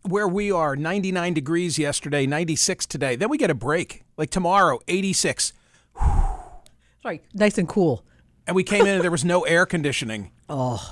where we are, 99 degrees yesterday, 96 today. Then we get a break. Like tomorrow, 86. Right. Nice and cool. And we came in and there was no air conditioning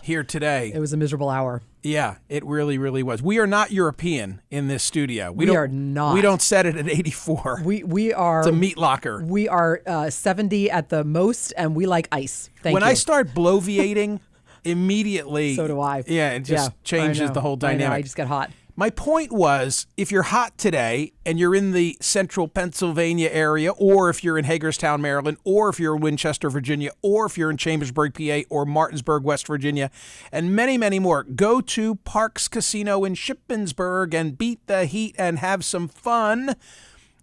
here today. It was a miserable hour. Yeah, it really, really was. We are not European in this studio. We are not. We don't set it at 84. We are. It's a meat locker. We are 70 at the most, and we like ice. When I start bloviating, immediately. So do I. Yeah, it just changes the whole dynamic. I just get hot. My point was, if you're hot today and you're in the central Pennsylvania area, or if you're in Hagerstown, Maryland, or if you're in Winchester, Virginia, or if you're in Chambersburg, PA, or Martinsburg, West Virginia, and many, many more, go to Parks Casino in Shippensburg and beat the heat and have some fun.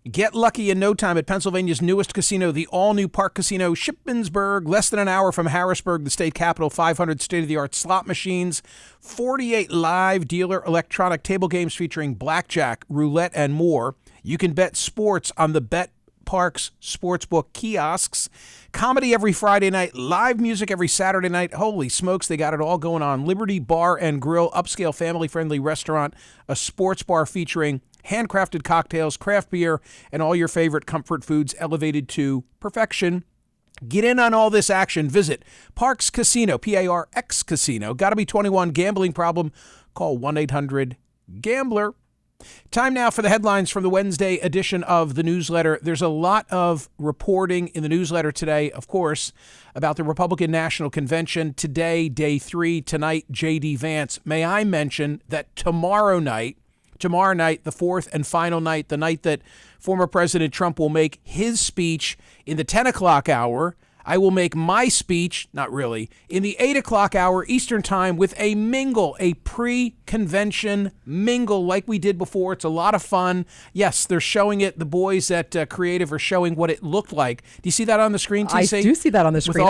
Get lucky in no time at Pennsylvania's newest casino, the all-new Park Casino Shippensburg, less than an hour from Harrisburg, the state capital, 500 state-of-the-art slot machines, 48 live dealer electronic table games featuring blackjack, roulette, and more. You can bet sports on the Bet Parks Sportsbook kiosks. Comedy every Friday night, live music every Saturday night. Holy smokes, they got it all going on. Liberty Bar and Grill, upscale family-friendly restaurant, a sports bar featuring handcrafted cocktails, craft beer, and all your favorite comfort foods elevated to perfection. Get in on all this action. Visit Parks Casino, P-A-R-X Casino. Got to be 21. Gambling problem? Call 1-800-GAMBLER. Time now for the headlines from the Wednesday edition of the newsletter. There's a lot of reporting in the newsletter today, of course, about the Republican National Convention. Today, day 3, tonight, JD Vance. May I mention that tomorrow night, the fourth and final night, the night that former President Trump will make his speech in the 10 o'clock hour, I will make my speech, not really, in the 8 o'clock hour Eastern time with a mingle, a pre-convention mingle like we did before. It's a lot of fun. Yes, they're showing it. The boys at Creative are showing what it looked like. Do you see that on the screen, TC? I do see that on the screen.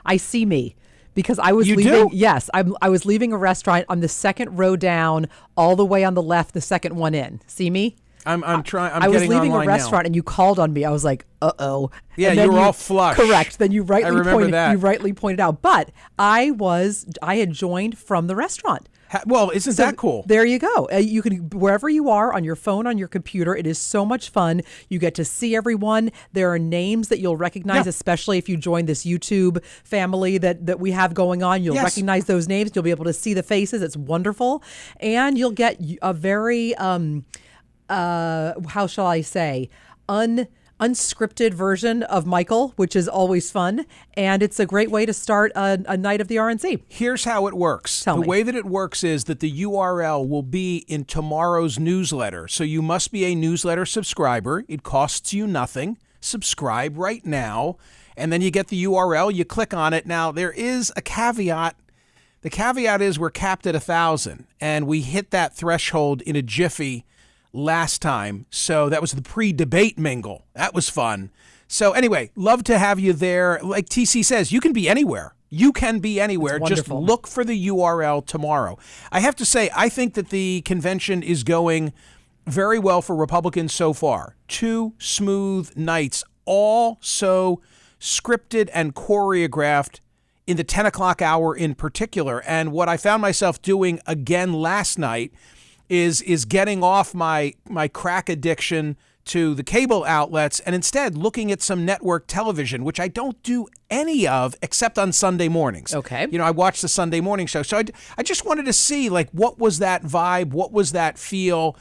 I see me. Because I was leaving. Yes, I was leaving a restaurant. I'm the second row down, all the way on the left, the second one in. See me? I was leaving a restaurant and you called on me. I was like, uh-oh. Yeah, you were all flush. Correct. Then you rightly pointed out. But I had joined from the restaurant. Well, isn't that cool? There you go. You can, wherever you are, on your phone, on your computer, it is so much fun. You get to see everyone. There are names that you'll recognize, especially if you join this YouTube family that we have going on. You'll recognize those names. You'll be able to see the faces. It's wonderful. And you'll get a very, how shall I say, unscripted version of Michael, which is always fun. And it's a great way to start a night of the RNC. Here's how it works. The way that it works is that the URL will be in tomorrow's newsletter. So you must be a newsletter subscriber. It costs you nothing. Subscribe right now. And then you get the URL. You click on it. Now, there is a caveat. The caveat is we're capped at 1,000. And we hit that threshold in a jiffy last time. So that was the pre-debate mingle. That was fun. So anyway, love to have you there. Like TC says, you can be anywhere. You can be anywhere. Just look for the URL tomorrow. I have to say, I think that the convention is going very well for Republicans so far. 2 smooth nights, all so scripted and choreographed in the 10 o'clock hour in particular. And what I found myself doing again last night is getting off my crack addiction to the cable outlets and instead looking at some network television, which I don't do any of except on Sunday mornings. Okay. I watch the Sunday morning show. So I just wanted to see, what was that vibe? What was that feel?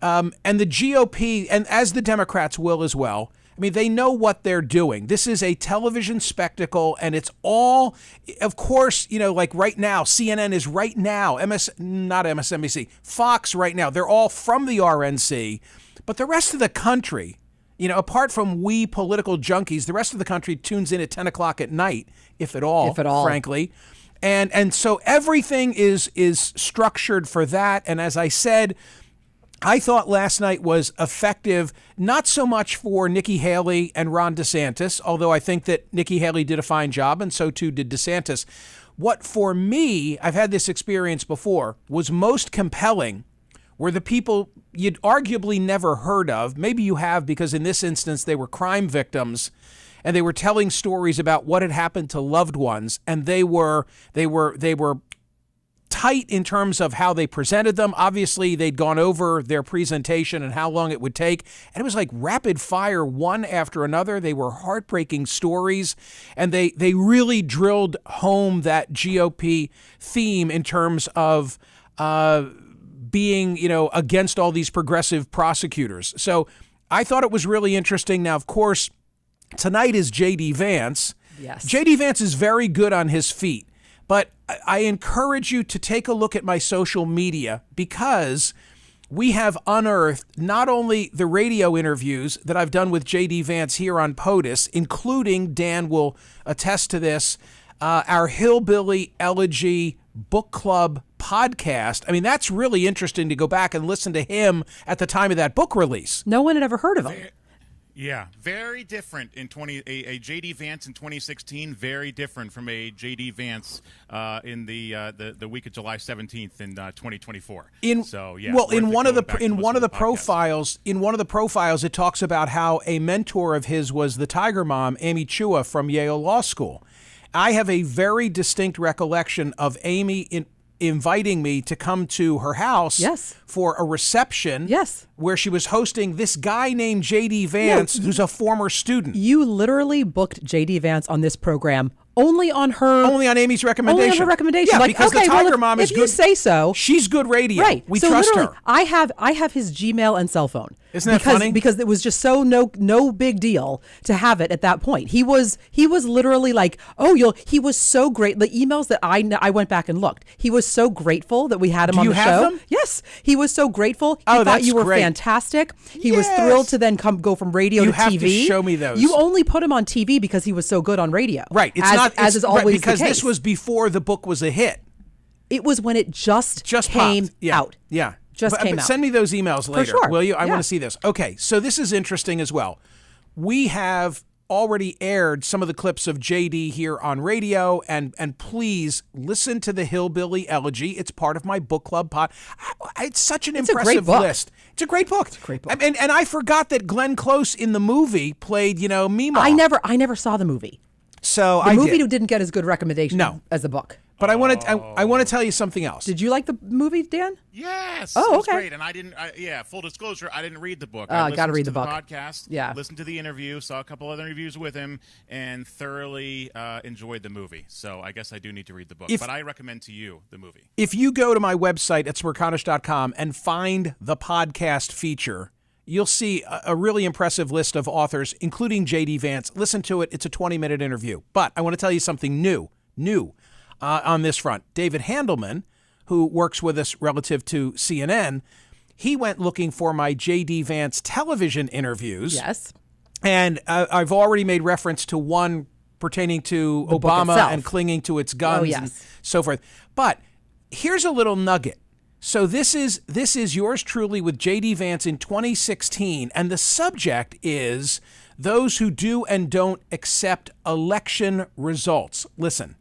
And the GOP, and as the Democrats will as well, I mean, they know what they're doing. This is a television spectacle, and it's all, of course, right now, CNN is right now, not MSNBC, Fox right now. They're all from the RNC, but the rest of the country, apart from we political junkies, the rest of the country tunes in at 10 o'clock at night, if at all, frankly. And so everything is structured for that. And as I said, I thought last night was effective, not so much for Nikki Haley and Ron DeSantis, although I think that Nikki Haley did a fine job, and so too did DeSantis. What for me, I've had this experience before, was most compelling were the people you'd arguably never heard of. Maybe you have, because in this instance they were crime victims, and they were telling stories about what had happened to loved ones, and they were tight in terms of how they presented them. Obviously, they'd gone over their presentation and how long it would take. And it was like rapid fire, one after another. They were heartbreaking stories. And they really drilled home that GOP theme in terms of being, against all these progressive prosecutors. So I thought it was really interesting. Now, of course, tonight is JD Vance. Yes. JD Vance is very good on his feet. But I encourage you to take a look at my social media, because we have unearthed not only the radio interviews that I've done with JD Vance here on POTUS, including, Dan will attest to this, our Hillbilly Elegy Book Club podcast. I mean, that's really interesting to go back and listen to him at the time of that book release. No one had ever heard of him. Yeah, very different in a JD Vance in 2016. Very different from a JD Vance in the week of July 17th in 2024. In one of the profiles, it talks about how a mentor of his was the Tiger Mom, Amy Chua from Yale Law School. I have a very distinct recollection of Amy inviting me to come to her house for a reception where she was hosting this guy named JD Vance, who's a former student. You literally booked JD Vance on this program only on Amy's recommendation. Only on her recommendation. Yeah, like, because the Tiger Mom is if good. You say so. She's good radio. Right. We so trust her. I have his Gmail and cell phone. Isn't that funny? Because it was just so no big deal to have it at that point. He was literally like, he was so great. The emails that I went back and looked. He was so grateful that we had him on the show. Do you have them? Yes. He was so grateful. He thought you were fantastic. He was thrilled to then go from radio to TV. You have to show me those. You only put him on TV because he was so good on radio. Right. As is always the because case. This was before the book was a hit. It was when it just came out. Yeah. Came out. Send me those emails later, sure. will you? I want to see this. Okay, so this is interesting as well. We have already aired some of the clips of JD here on radio, and please listen to the Hillbilly Elegy. It's part of my book club pod. It's such an impressive list. It's a great book. It's a great book. And I forgot that Glenn Close in the movie played, Meemaw. I never saw the movie. So the movie didn't get as good recommendation as the book. But I want to tell you something else. Did you like the movie, Dan? Yes. Oh, it was okay. great. And I didn't. Full disclosure, I didn't read the book. I got to read the book. book. Podcast. Yeah. Listened to the interview. Saw a couple other interviews with him, and thoroughly enjoyed the movie. So I guess I do need to read the book. But I recommend to you the movie. If you go to my website at Smerconish.com and find the podcast feature, you'll see a really impressive list of authors, including JD Vance. Listen to it. It's a 20-minute interview. But I want to tell you something new on this front. David Handelman, who works with us relative to CNN, he went looking for my JD Vance television interviews. Yes. And I've already made reference to one pertaining to Obama and clinging to its guns and so forth. But here's a little nugget. So this is yours truly with JD Vance in 2016, and the subject is those who do and don't accept election results. Listen.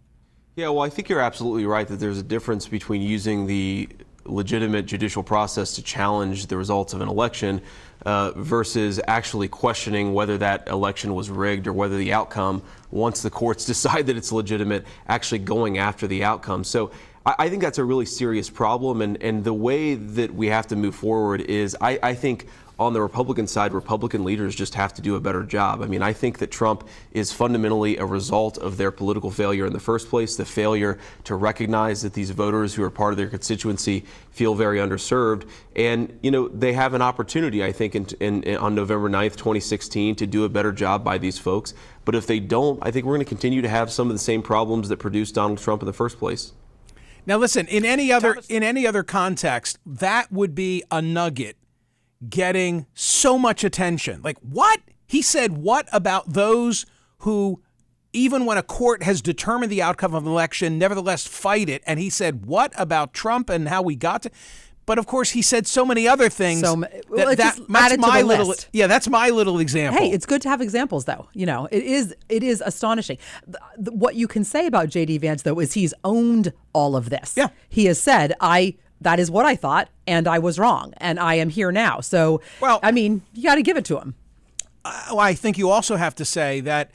Yeah, well, I think you're absolutely right that there's a difference between using the legitimate judicial process to challenge the results of an election versus actually questioning whether that election was rigged or whether the outcome, once the courts decide that it's legitimate, actually going after the outcome. So I think that's a really serious problem, and the way that we have to move forward is, I think, on the Republican side, Republican leaders just have to do a better job. I mean, I think that Trump is fundamentally a result of their political failure in the first place, the failure to recognize that these voters who are part of their constituency feel very underserved. And, they have an opportunity, I think, on November 9th, 2016, to do a better job by these folks. But if they don't, I think we're going to continue to have some of the same problems that produced Donald Trump in the first place. Now, listen, in any other context, that would be a nugget getting so much attention. Like, what? He said, what about those who, even when a court has determined the outcome of an election, nevertheless fight it? And he said, what about Trump and how we got to... But of course, he said so many other things. That's my list. Yeah, that's my little example. Hey, it's good to have examples, though. It is astonishing. What you can say about JD Vance, though, is he's owned all of this. Yeah, he has said, that is what I thought, and I was wrong, and I am here now. So, you got to give it to him. I think you also have to say that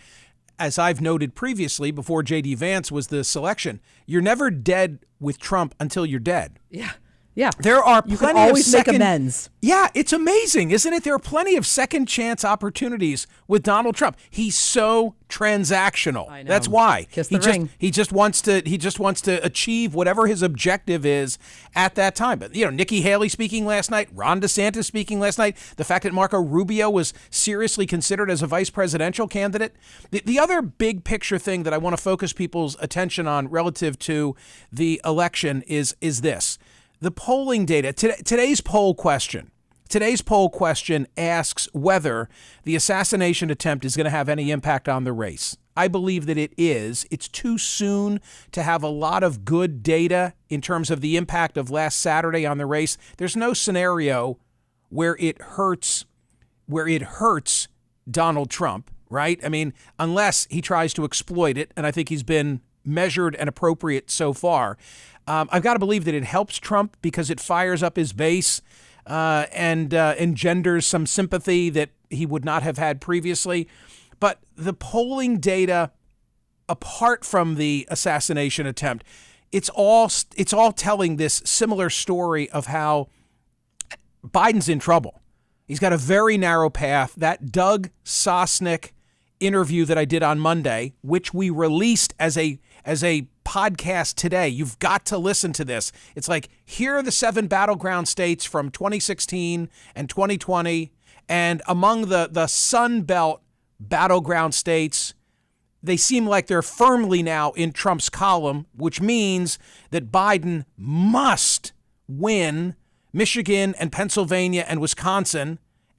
as I've noted previously before JD Vance was the selection, you're never dead with Trump until you're dead. Yeah. Yeah. There are you plenty can always of second, make amends. Yeah, it's amazing, isn't it? There are plenty of second chance opportunities with Donald Trump. He's so transactional. I know. That's why. Kiss the ring. He just wants to achieve whatever his objective is at that time. But Nikki Haley speaking last night, Ron DeSantis speaking last night, the fact that Marco Rubio was seriously considered as a vice presidential candidate. The other big picture thing that I want to focus people's attention on relative to the election is this. The polling data, today's poll question asks whether the assassination attempt is going to have any impact on the race. I believe that it is. It's too soon to have a lot of good data in terms of the impact of last Saturday on the race. There's no scenario where it hurts Donald Trump, right? I mean, unless he tries to exploit it, and I think he's been measured and appropriate so far. I've got to believe that it helps Trump because it fires up his base and engenders some sympathy that he would not have had previously. But the polling data, apart from the assassination attempt, it's all telling this similar story of how Biden's in trouble. He's got a very narrow path. That Doug Sosnick interview that I did on Monday, which we released as a podcast today. You've got to listen to this. It's like, here are the 7 battleground states from 2016 and 2020. And among the Sun Belt battleground states, they seem like they're firmly now in Trump's column, which means that Biden must win Michigan and Pennsylvania and Wisconsin.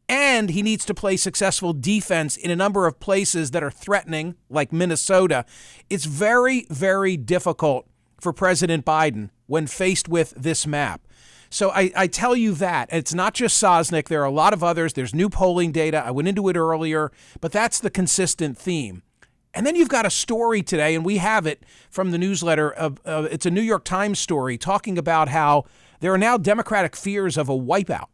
And he needs to play successful defense in a number of places that are threatening, like Minnesota. It's very, very difficult for President Biden when faced with this map. So I tell you that. It's not just Sosnick. There are a lot of others. There's new polling data. I went into it earlier, but that's the consistent theme. And then you've got a story today, and we have it from the newsletter. It's a New York Times story talking about how there are now Democratic fears of a wipeout,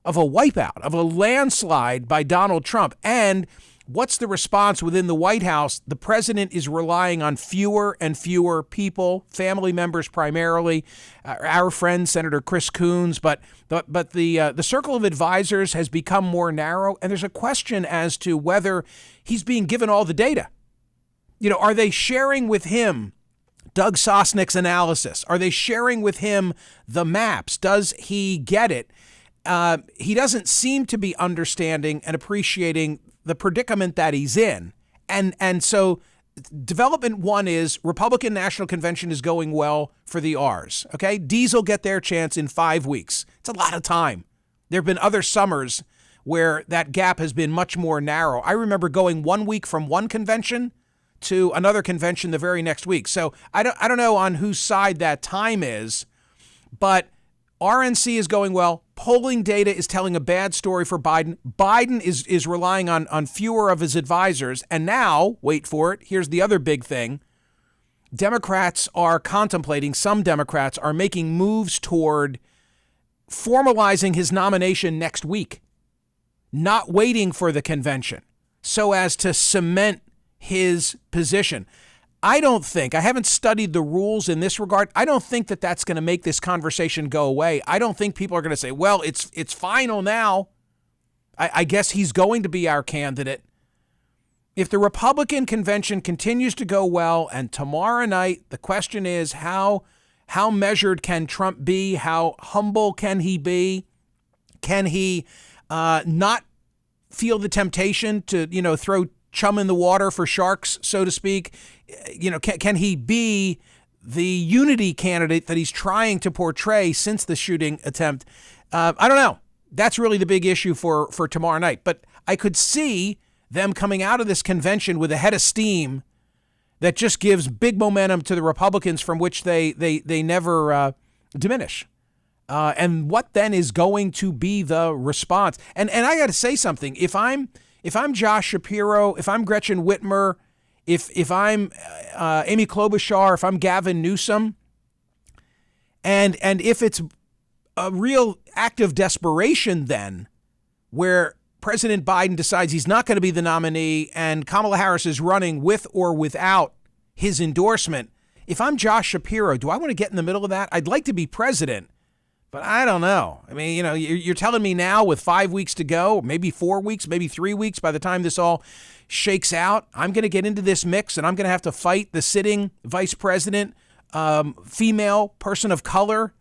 of a landslide by Donald Trump. And what's the response within the White House? The president is relying on fewer and fewer people, family members primarily, our friend Senator Chris Coons, but the circle of advisors has become more narrow, and there's a question as to whether he's being given all the data. Are they sharing with him Doug Sosnick's analysis? Are they sharing with him the maps? Does he get it? He doesn't seem to be understanding and appreciating the predicament that he's in. And so development one is Republican National Convention is going well for the R's. Okay. D's will get their chance in 5 weeks. It's a lot of time. There have been other summers where that gap has been much more narrow. I remember going 1 week from one convention to another convention the very next week. So I don't know on whose side that time is, but RNC is going well. Polling data is telling a bad story for Biden. Biden is relying on fewer of his advisors. And now, wait for it, here's the other big thing. Democrats are contemplating, some Democrats are making moves toward formalizing his nomination next week, not waiting for the convention so as to cement his position. I haven't studied the rules in this regard. I don't think that that's going to make this conversation go away. I don't think people are going to say, well, it's final now. I guess he's going to be our candidate. If the Republican convention continues to go well, and tomorrow night, the question is how measured can Trump be? How humble can he be? Can he not feel the temptation to, throw chum in the water for sharks, so to speak? Can he be the unity candidate that he's trying to portray since the shooting attempt? I don't know. That's really the big issue for tomorrow night. But I could see them coming out of this convention with a head of steam that just gives big momentum to the Republicans from which they never diminish. And what then is going to be the response? And I got to say something. If I'm Josh Shapiro, if I'm Gretchen Whitmer, if I'm Amy Klobuchar, if I'm Gavin Newsom, and if it's a real act of desperation then where President Biden decides he's not going to be the nominee and Kamala Harris is running with or without his endorsement, if I'm Josh Shapiro, do I want to get in the middle of that? I'd like to be president, but I don't know. I mean, you're telling me now with 5 weeks to go, maybe 4 weeks, maybe 3 weeks, by the time this all shakes out, I'm going to get into this mix and I'm going to have to fight the sitting vice president, female person of color.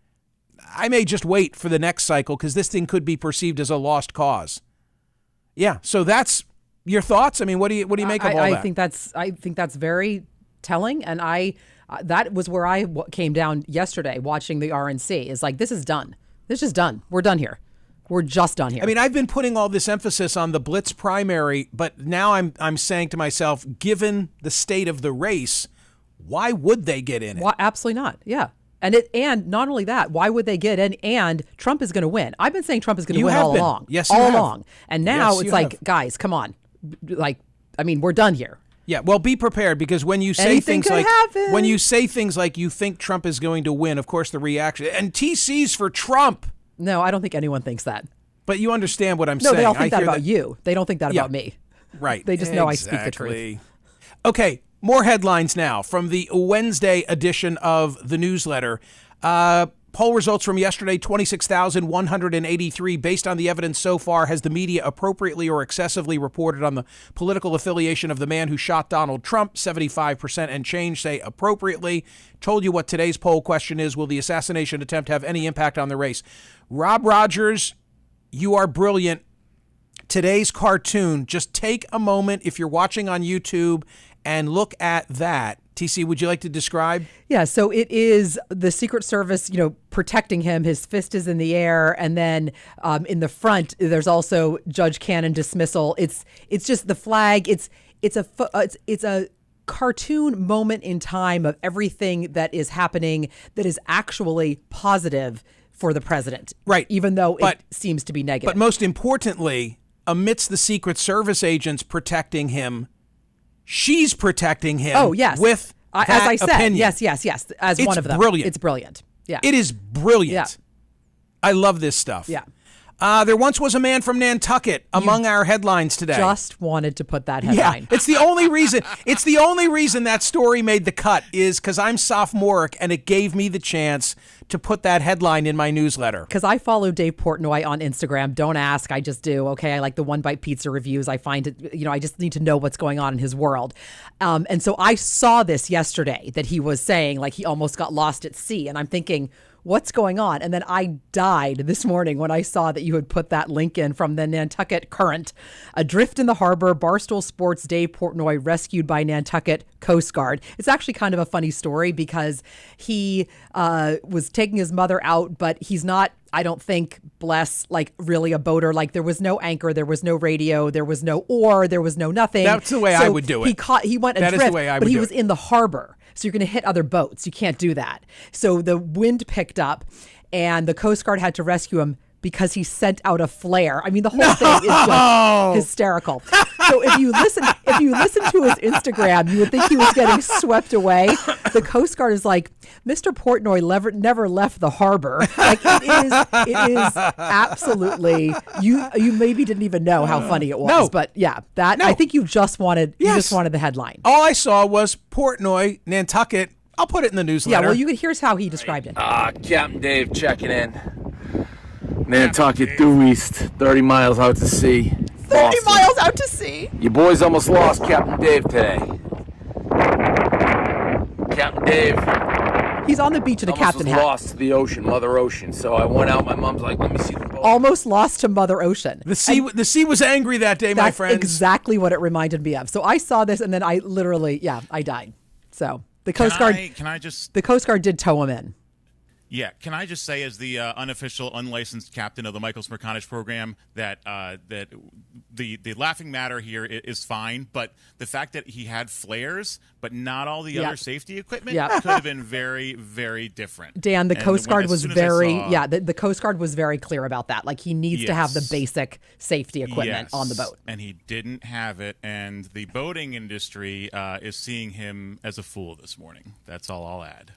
I may just wait for the next cycle because this thing could be perceived as a lost cause. Yeah. So that's your thoughts. I mean, what do you make of all that? I think that's very telling. And that was where I came down yesterday watching the RNC. Is like, this is done. This is done. We're done here. We're just done here. I mean, I've been putting all this emphasis on the Blitz primary, but now I'm saying to myself, given the state of the race, why would they get in it? Why, absolutely not. Yeah. And not only that, why would they get in? And Trump is going to win. I've been saying Trump is going to win all along. Yes, all you have. along. And now it's like, guys, come on. Like, I mean, we're done here. Yeah, well, be prepared because when you say things like you think Trump is going to win, of course the reaction and TC's for Trump. No, I don't think anyone thinks that. But you understand what I'm saying. No, they all think that about you. They don't think that about me. Right. They just know I speak the truth. Okay, more headlines now from the Wednesday edition of the newsletter. Poll results from yesterday, 26,183. Based on the evidence so far, has the media appropriately or excessively reported on the political affiliation of the man who shot Donald Trump? 75% and change say appropriately. Told you what today's poll question is. Will the assassination attempt have any impact on the race? Rob Rogers, you are brilliant. Today's cartoon, just take a moment if you're watching on YouTube and look at that. TC, would you like to describe? Yeah, so it is the Secret Service, protecting him. His fist is in the air, and then in the front, there's also Judge Cannon dismissal. It's just the flag. It's a cartoon moment in time of everything that is happening that is actually positive for the president, right? Even though it seems to be negative. But most importantly, amidst the Secret Service agents protecting him, she's protecting him. Oh, yes. With that as I said, opinion. yes. As it's one of them, brilliant. It's brilliant. Yeah, it is brilliant. Yeah. I love this stuff. Yeah. There once was a man from Nantucket among our headlines today. Just wanted to put that headline. Yeah, it's the only reason. It's the only reason that story made the cut is because I'm sophomoric and it gave me the chance to put that headline in my newsletter. Because I follow Dave Portnoy on Instagram. Don't ask, I just do. Okay, I like the One Bite Pizza reviews. I find it, I just need to know what's going on in his world. And so I saw this yesterday that he was saying like he almost got lost at sea, and I'm thinking, what's going on? And then I died this morning when I saw that you had put that link in from the Nantucket Current. Adrift in the harbor, Barstool Sports' Dave Portnoy rescued by Nantucket Coast Guard. It's actually kind of a funny story because he was taking his mother out, but he's not, I don't think, like really a boater. Like there was no anchor, there was no radio, there was no oar, there was no nothing. That's the way I would do it. He went adrift, that is the way I would but he do was it. in the harbor. So you're going to hit other boats. You can't do that. So the wind picked up and the Coast Guard had to rescue him because he sent out a flare. I mean, the whole thing is just hysterical. So if you listen to his Instagram, you would think he was getting swept away. The Coast Guard is like, Mr. Portnoy never left the harbor. Like it is absolutely, you maybe didn't even know how funny it was. No. But yeah, I think you just wanted the headline. All I saw was Portnoy, Nantucket. I'll put it in the newsletter. Yeah, well, here's how he described it. Captain Dave checking in. Nantucket due east, 30 miles out to sea. 30 miles out to sea. Your boys almost lost Captain Dave today. Captain Dave. He's on the beach in a captain hat. Almost lost to the ocean, Mother Ocean. So I went out. My mom's like, "Let me see the boat." Almost lost to Mother Ocean. The sea was angry that day, my friends. That's exactly what it reminded me of. So I saw this, and then I literally, I died. So the Coast Guard. The Coast Guard did tow him in. Yeah, can I just say, as the unofficial, unlicensed captain of the Michael Smerconish program, that the laughing matter here is fine, but the fact that he had flares, but not all the other safety equipment, could have been very, very different. Dan, the Coast Guard was the Coast Guard was very clear about that. Like he needs to have the basic safety equipment on the boat, and he didn't have it. And the boating industry is seeing him as a fool this morning. That's all I'll add.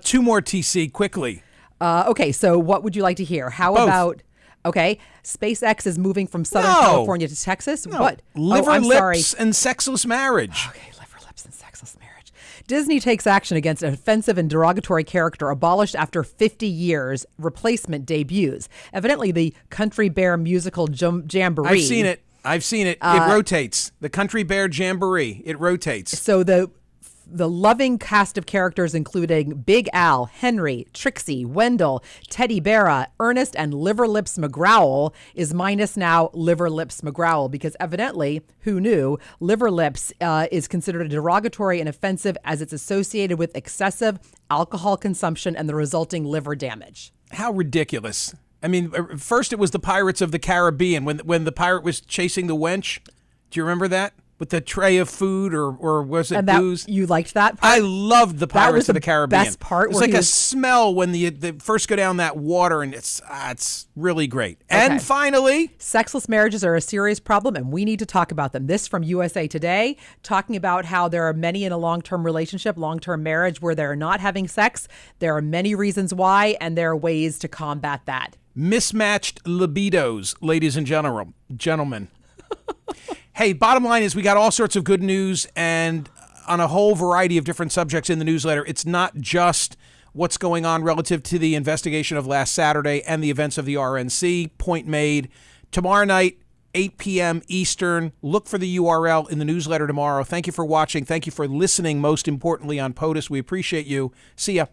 Two more TC quickly. Okay, so what would you like to hear? How Both. about? Okay, SpaceX is moving from Southern No. California to Texas. No. What? Liver I'm sorry. lips and sexless marriage. Okay, liver lips and sexless marriage. Disney takes action against an offensive and derogatory character abolished after 50 years. Replacement debuts. Evidently, the Country Bear musical jamboree. I've seen it. It rotates. The Country Bear Jamboree. It rotates. So the loving cast of characters, including Big Al, Henry, Trixie, Wendell, Teddy Bear, Ernest, and Liver Lips McGrowl, is minus now Liver Lips McGrowl, because evidently, who knew, Liver Lips is considered a derogatory and offensive as it's associated with excessive alcohol consumption and the resulting liver damage. How ridiculous. I mean, first it was the Pirates of the Caribbean when the pirate was chasing the wench. Do you remember that? With the tray of food or was it And booze? you liked that part? I loved the Pirates of the Caribbean. Best part. It's like a smell when they first go down that water, and it's really great. Okay. And finally, sexless marriages are a serious problem, and we need to talk about them. This from USA Today, talking about how there are many in a long-term relationship, long-term marriage, where they're not having sex. There are many reasons why, and there are ways to combat that. mismatched libidos, ladies and gentlemen. Hey, bottom line is we got all sorts of good news and on a whole variety of different subjects in the newsletter. It's not just what's going on relative to the investigation of last Saturday and the events of the RNC. Point made. Tomorrow night, 8 p.m. Eastern. Look for the URL in the newsletter tomorrow. Thank you for watching. Thank you for listening, most importantly, on POTUS. We appreciate you. See ya.